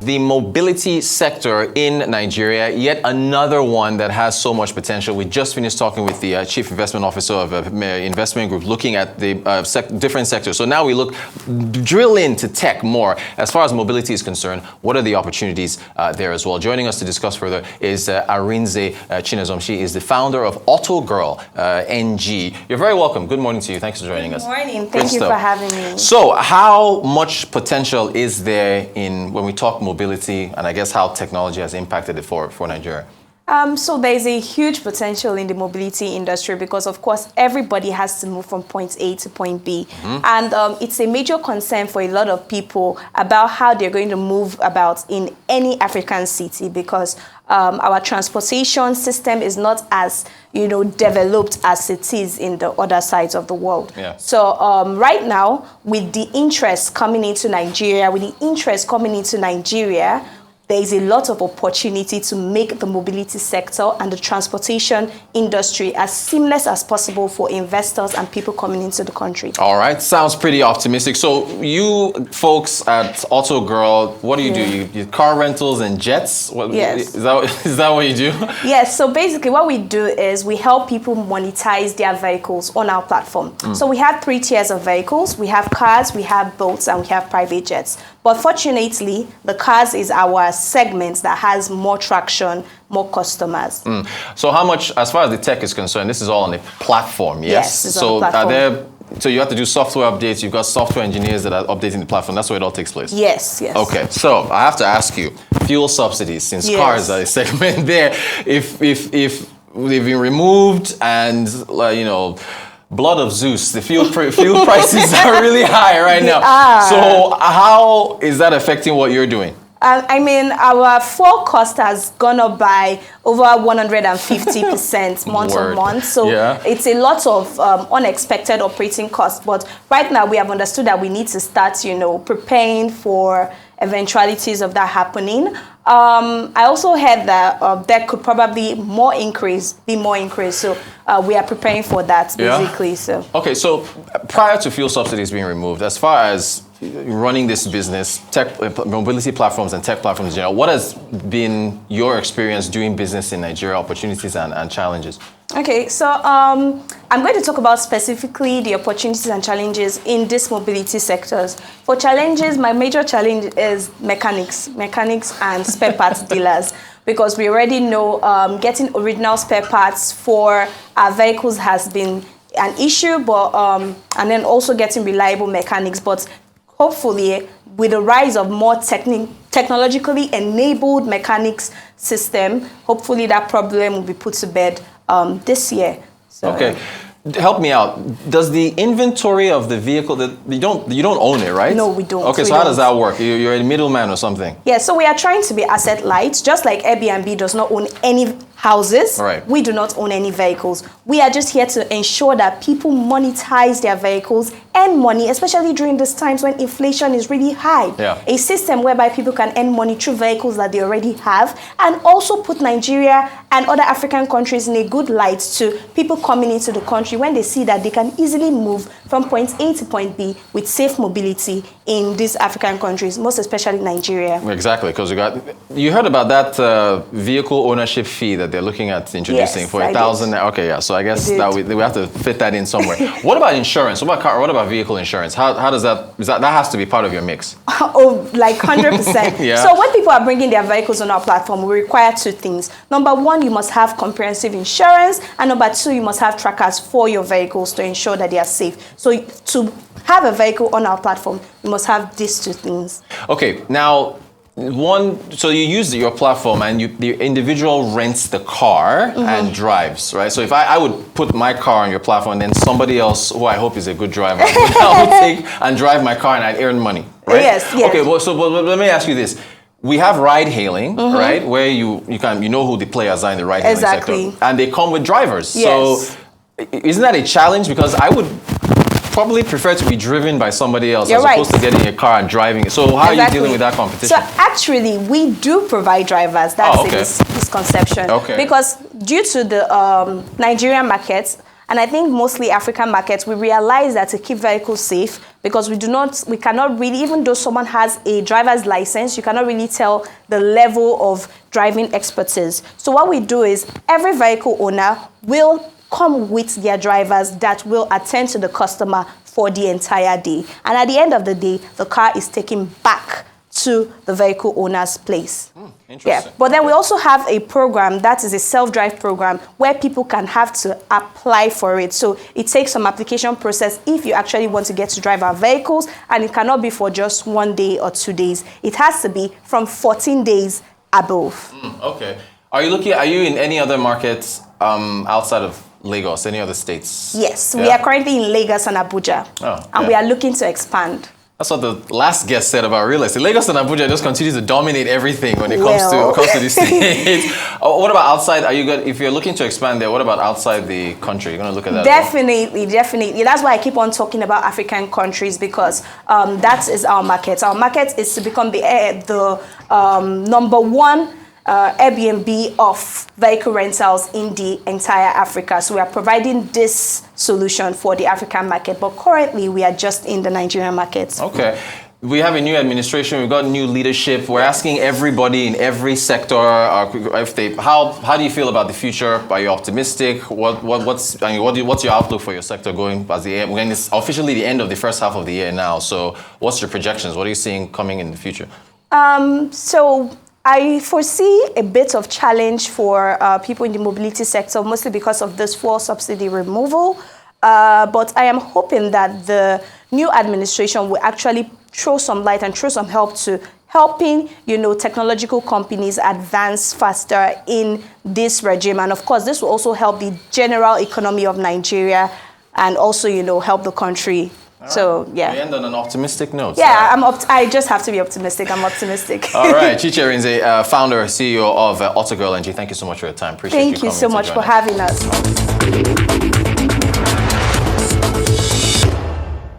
the mobility sector in Nigeria, yet another one that has so much potential. We just finished talking with the Chief Investment Officer of Investment Group, looking at the different sectors. So now we drill into tech more. As far as mobility is concerned, what are the opportunities there as well? Joining us to discuss further is Arinze Chinazom. She is the founder of AutoGirl NG. You're very welcome. Good morning to you. Thanks for joining us. Good morning. Thank you for having me. So how much potential is there in when we talk mobility, and I guess how technology has impacted it for Nigeria? So there's a huge potential in the mobility industry because, of course, everybody has to move from point A to point B. And it's a major concern for a lot of people about how they're going to move about in any African city because our transportation system is not as, developed as it is in the other sides of the world. Yeah. So right now, with the interest coming into Nigeria, there is a lot of opportunity to make the mobility sector and the transportation industry as seamless as possible for investors and people coming into the country. All right, sounds pretty optimistic. So you folks at AutoGirl, what do you do? You car rentals and jets? Yes. Is that what you do? Yes, so basically what we do is we help people monetize their vehicles on our platform. So we have 3 tiers of vehicles. We have cars, we have boats, and we have private jets. But fortunately, the cars is our segment that has more traction, more customers. So how much, as far as the tech is concerned, this is all on the platform, yes? Yes, it's on the platform. So you have to do software updates, you've got software engineers that are updating the platform, that's where it all takes place? Yes, yes. Okay, so I have to ask you, fuel subsidies, since cars are a segment there, if they've been removed and, blood of Zeus, the fuel prices are really high right now. So how is that affecting what you're doing? Our fuel cost has gone up by over 150% month on month. So it's a lot of unexpected operating costs. But right now we have understood that we need to start, preparing for eventualities of that happening. I also heard that there could probably be more increase. So we are preparing for that basically. Yeah. So okay, so prior to fuel subsidies being removed, as far as running this business, tech mobility platforms and tech platforms in general, what has been your experience doing business in Nigeria, opportunities and challenges? Okay, so I'm going to talk about specifically the opportunities and challenges in these mobility sectors. For challenges, my major challenge is mechanics and spare parts dealers, because we already know getting original spare parts for our vehicles has been an issue, but and then also getting reliable mechanics. But hopefully, with the rise of more technologically enabled mechanics system, hopefully that problem will be put to bed this year. So, okay, help me out. Does the inventory of the vehicle that you don't own it, right? No, we don't. Okay, so how does that work? You're a middleman or something? Yeah, so we are trying to be asset light, just like Airbnb does not own any houses. Right. We do not own any vehicles. We are just here to ensure that people monetize their vehicles and money, especially during these times when inflation is really high. Yeah. A system whereby people can earn money through vehicles that they already have, and also put Nigeria and other African countries in a good light to people coming into the country when they see that they can easily move from point A to point B with safe mobility in these African countries, most especially Nigeria. Exactly, because you heard about that vehicle ownership fee that they're looking at introducing for 1,000. Okay, yeah. So I guess that we have to fit that in somewhere. What about insurance? What about vehicle insurance? How does that has to be part of your mix? Oh, like 100%. Yeah. So when people are bringing their vehicles on our platform, we require 2 things. Number 1, you must have comprehensive insurance, and number 2, you must have trackers for your vehicles to ensure that they are safe. So to have a vehicle on our platform, you must have these 2 things. Okay, now so you use your platform and the individual rents the car and drives, right? So if I would put my car on your platform, then somebody else, who I hope is a good driver, would take and drive my car and I'd earn money, right? Yes. Okay, well, let me ask you this. We have ride hailing, right? Where you know who the players are in the ride hailing sector. And they come with drivers. Yes. So isn't that a challenge? Because I would probably prefer to be driven by somebody else as opposed to getting a car and driving it. So how are you dealing with that competition? So actually, we do provide drivers. That's a misconception. Okay. Because due to the Nigerian markets, and I think mostly African markets, we realize that to keep vehicles safe, because we cannot really, even though someone has a driver's license, you cannot really tell the level of driving expertise. So what we do is every vehicle owner will come with their drivers that will attend to the customer for the entire day. And at the end of the day, the car is taken back to the vehicle owner's place. Interesting. Yeah, but then we also have a program that is a self-drive program where people can have to apply for it. So it takes some application process if you actually want to get to drive our vehicles, and it cannot be for just 1 day or 2 days. It has to be from 14 days above. Okay. Are you in any other markets outside of Lagos, any other states? Yes, we are currently in Lagos and Abuja, and we are looking to expand. That's what the last guest said about real estate. Lagos and Abuja just continue to dominate everything when it comes to these states. What about outside? If you're looking to expand there, what about outside the country? You're going to look at that? Definitely. That's why I keep on talking about African countries, because that is our market. Our market is to become the number one Airbnb of vehicle rentals in the entire Africa. So we are providing this solution for the African market, but currently we are just in the Nigerian market. Okay. We have a new administration. We've got new leadership. We're asking everybody in every sector how do you feel about the future? Are you optimistic? What's your outlook for your sector going when it's officially the end of the first half of the year now? So what's your projections? What are you seeing coming in the future? So I foresee a bit of challenge for people in the mobility sector, mostly because of this fuel subsidy removal. But I am hoping that the new administration will actually throw some light and throw some help to helping, technological companies advance faster in this regime. And of course, this will also help the general economy of Nigeria and also, help the country. So, yeah. We end on an optimistic note. Yeah, I just have to be optimistic. I'm optimistic. All right. Chinazom Arinze, founder, CEO of AutoGirl NG. Thank you so much for your time. Appreciate you coming. Thank you so much for having us.